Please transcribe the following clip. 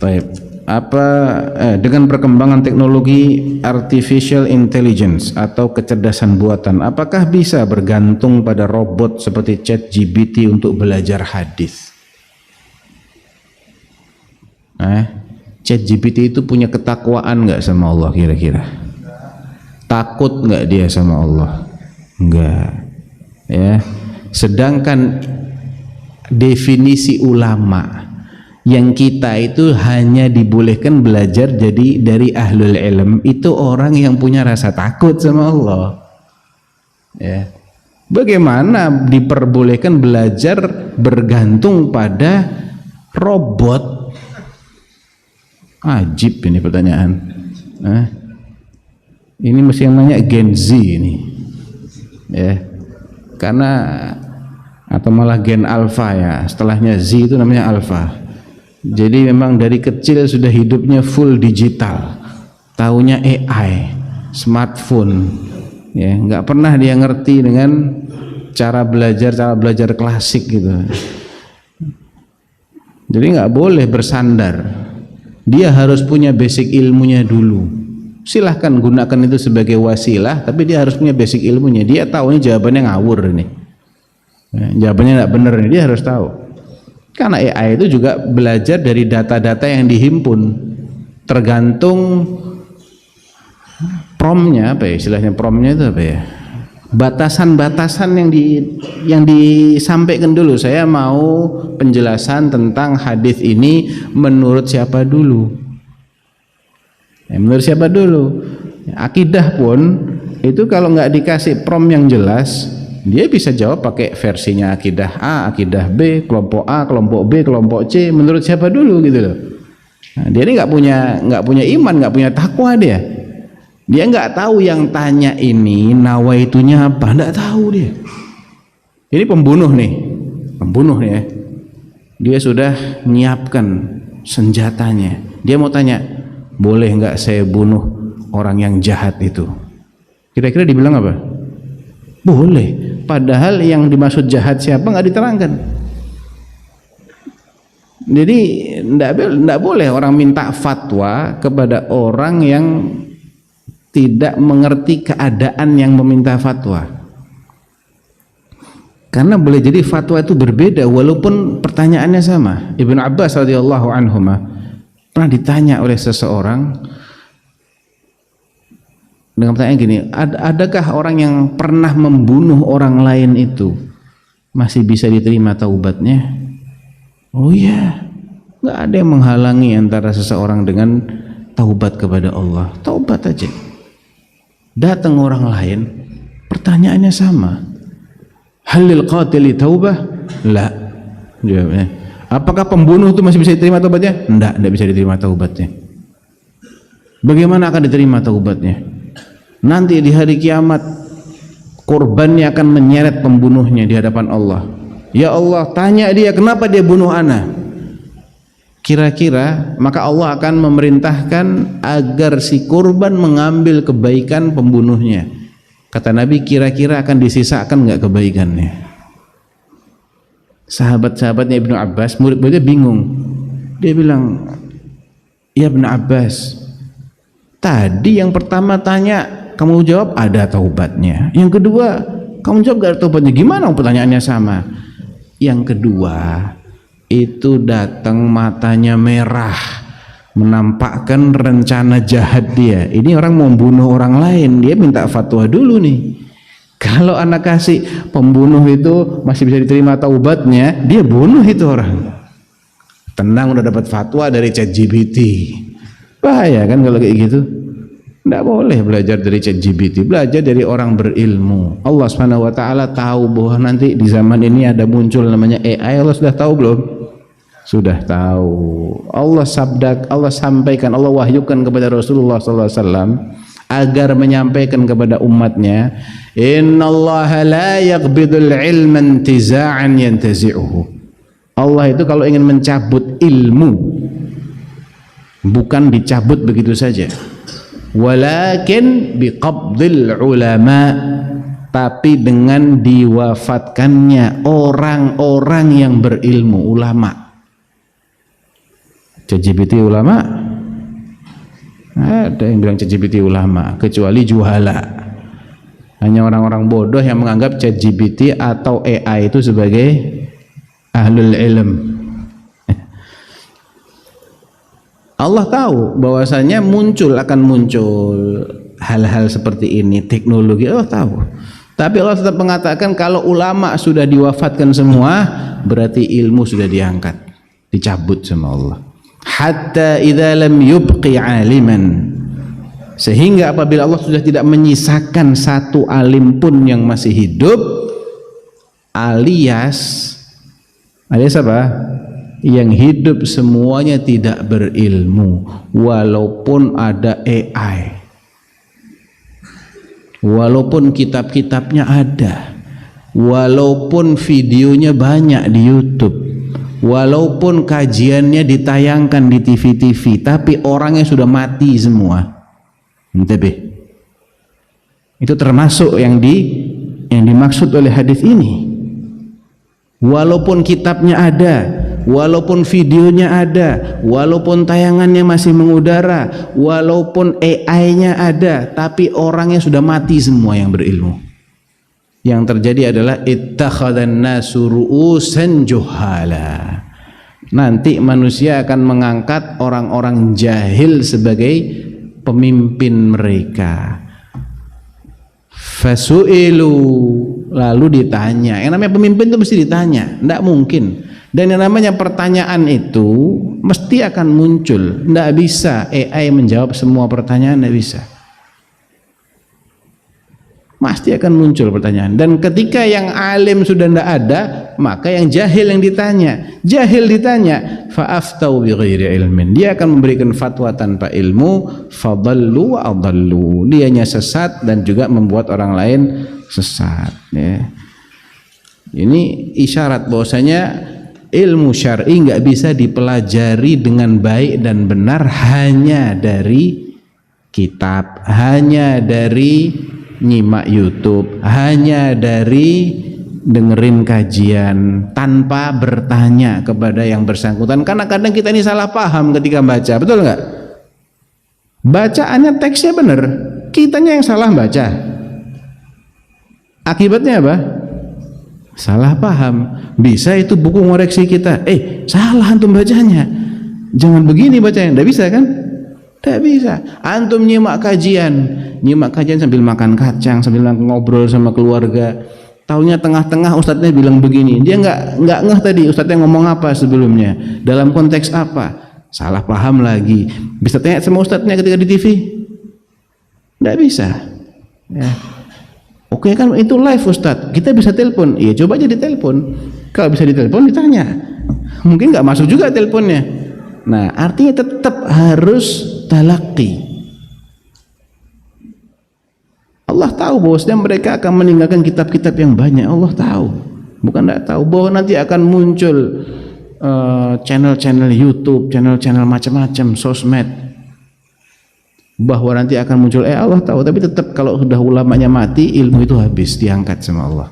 Baik. Dengan perkembangan teknologi artificial intelligence atau kecerdasan buatan, apakah bisa bergantung pada robot seperti ChatGPT untuk belajar hadis? ChatGPT itu punya ketakwaan nggak sama Allah kira-kira? Takut nggak dia sama Allah? Enggak. Ya. Sedangkan definisi ulama yang kita itu hanya dibolehkan belajar jadi dari ahlul ilm itu orang yang punya rasa takut sama Allah. Ya. Bagaimana diperbolehkan belajar bergantung pada robot? Ajib ini pertanyaan. Ini mesti yang nanya Gen Z ini, ya. Karena atau malah Gen Alpha ya. Setelahnya Z itu namanya Alpha. Jadi memang dari kecil sudah hidupnya full digital, taunya AI, smartphone, ya nggak pernah dia ngerti dengan cara belajar klasik gitu. Jadi nggak boleh bersandar, dia harus punya basic ilmunya dulu. Silahkan gunakan itu sebagai wasilah, tapi dia harus punya basic ilmunya. Dia tahunya jawabannya ngawur ini, jawabannya nggak bener ini, dia harus tahu. Karena AI itu juga belajar dari data-data yang dihimpun, tergantung promnya apa ya, istilahnya promnya itu apa ya, batasan-batasan yang disampaikan dulu. Saya mau penjelasan tentang hadis ini menurut siapa dulu? Menurut siapa dulu? Akidah pun itu kalau nggak dikasih prom yang jelas, dia bisa jawab pakai versinya akidah A, akidah B, kelompok A, kelompok B, kelompok C, menurut siapa dulu gitu loh. Nah, dia ini nggak punya iman, nggak punya takwa dia. Dia nggak tahu yang tanya ini nawaitunya apa, nggak tahu dia. Ini pembunuh nih ya. Dia sudah menyiapkan senjatanya. Dia mau tanya, boleh nggak saya bunuh orang yang jahat itu? Kira-kira dibilang apa? Boleh. Padahal yang dimaksud jahat siapa nggak diterangkan. Jadi tidak boleh orang minta fatwa kepada orang yang tidak mengerti keadaan yang meminta fatwa. Karena boleh jadi fatwa itu berbeda walaupun pertanyaannya sama. Ibnu Abbas radhiyallahu anhuma pernah ditanya oleh seseorang dengan pertanyaan gini, adakah orang yang pernah membunuh orang lain itu masih bisa diterima taubatnya? Oh iya, nggak ada yang menghalangi antara seseorang dengan taubat kepada Allah. Taubat aja. Datang orang lain, pertanyaannya sama. Halil qatili taubah? La. Jawabnya. Apakah pembunuh itu masih bisa diterima taubatnya? Tidak bisa diterima taubatnya. Bagaimana akan diterima taubatnya? Nanti di hari kiamat korbannya akan menyeret pembunuhnya di hadapan Allah. Ya Allah, tanya dia kenapa dia bunuh ana. Kira-kira maka Allah akan memerintahkan agar si korban mengambil kebaikan pembunuhnya. Kata Nabi, kira-kira akan disisakan nggak kebaikannya? Sahabat-sahabatnya Ibnu Abbas, murid-muridnya bingung. Dia bilang, ya Ibnu Abbas, tadi yang pertama tanya kamu jawab ada taubatnya, yang kedua kamu jawab gak ada taubatnya. Gimana pertanyaannya sama? Yang kedua itu datang matanya merah, menampakkan rencana jahat dia. Ini orang mau bunuh orang lain, dia minta fatwa dulu nih. Kalau anak kasih pembunuh itu masih bisa diterima taubatnya, dia bunuh itu orang. Tenang, udah dapat fatwa dari ChatGPT. Bahaya kan kalau kayak gitu. Tidak boleh belajar dari ChatGPT, belajar dari orang berilmu. Allah Subhanahu wa taala tahu bahwa nanti di zaman ini ada muncul namanya AI. Allah sudah tahu belum? Sudah tahu. Allah sampaikan, Allah wahyukan kepada Rasulullah sallallahu alaihi wasallam agar menyampaikan kepada umatnya, innallaha la yaqbidul ilma intiza'an yantazi'uhu. Allah itu kalau ingin mencabut ilmu bukan dicabut begitu saja, walakin biqabdil ulama, tapi dengan diwafatkannya orang-orang yang berilmu, ulama. ChatGPT ulama? Ada yang bilang ChatGPT ulama, kecuali juhala. Hanya orang-orang bodoh yang menganggap ChatGPT atau AI itu sebagai ahlul ilm. Allah tahu bahwasanya akan muncul hal-hal seperti ini, teknologi, Allah tahu. Tapi Allah tetap mengatakan kalau ulama sudah diwafatkan semua, berarti ilmu sudah diangkat, dicabut sama Allah. Hatta idza lam yubqi aliman, sehingga apabila Allah sudah tidak menyisakan satu alim pun yang masih hidup, alias apa? Yang hidup semuanya tidak berilmu, walaupun ada AI, walaupun kitab-kitabnya ada, walaupun videonya banyak di YouTube, walaupun kajiannya ditayangkan di TV-TV, tapi orangnya sudah mati semua. Itu termasuk yang dimaksud oleh hadis ini. Walaupun kitabnya ada, walaupun videonya ada, walaupun tayangannya masih mengudara, walaupun AI-nya ada, tapi orangnya sudah mati semua yang berilmu. Yang terjadi adalah ittakhadhan nasu ru'usan juhala. Nanti manusia akan mengangkat orang-orang jahil sebagai pemimpin mereka. Fasu'ilu, lalu ditanya. Yang namanya pemimpin itu mesti ditanya, tidak mungkin. Dan yang namanya pertanyaan itu mesti akan muncul. Tidak bisa AI menjawab semua pertanyaan, tidak bisa. Pasti akan muncul pertanyaan. Dan ketika yang alim sudah tidak ada, maka yang jahil yang ditanya. Jahil ditanya, fa'aftau bighairi ilmin. Dia akan memberikan fatwa tanpa ilmu, fadallu wa adallu. Dianya sesat dan juga membuat orang lain sesat. Ya. Ini isyarat bahwasanya ilmu syar'i nggak bisa dipelajari dengan baik dan benar hanya dari kitab, hanya dari nyimak YouTube, hanya dari dengerin kajian tanpa bertanya kepada yang bersangkutan. Karena kadang kita ini salah paham ketika baca, betul nggak? Bacaannya teksnya benar, kitanya yang salah baca. Akibatnya apa? Salah paham. Bisa itu buku ngoreksi kita, salah antum bacanya, jangan begini bacanya. Nggak bisa kan? Tidak bisa. Antum nyimak kajian sambil makan kacang, sambil ngobrol sama keluarga. Taunya tengah-tengah ustadznya bilang begini, dia nggak ngeh tadi ustadznya ngomong apa sebelumnya, dalam konteks apa, salah paham lagi. Bisa tanya sama ustadznya ketika di TV? Tidak bisa. Ya. Oke kan itu live ustadz, kita bisa telepon. Iya coba aja ditelepon. Kalau bisa ditelepon ditanya, mungkin nggak masuk juga teleponnya. Nah artinya tetap harus talaqi. Allah tahu bahwasanya mereka akan meninggalkan kitab-kitab yang banyak. Allah tahu, bukan tidak tahu bahwa nanti akan muncul channel-channel YouTube, channel-channel macam-macam, sosmed, bahwa nanti akan muncul. Allah tahu, tapi tetap kalau sudah ulamanya mati, ilmu itu habis, diangkat sama Allah.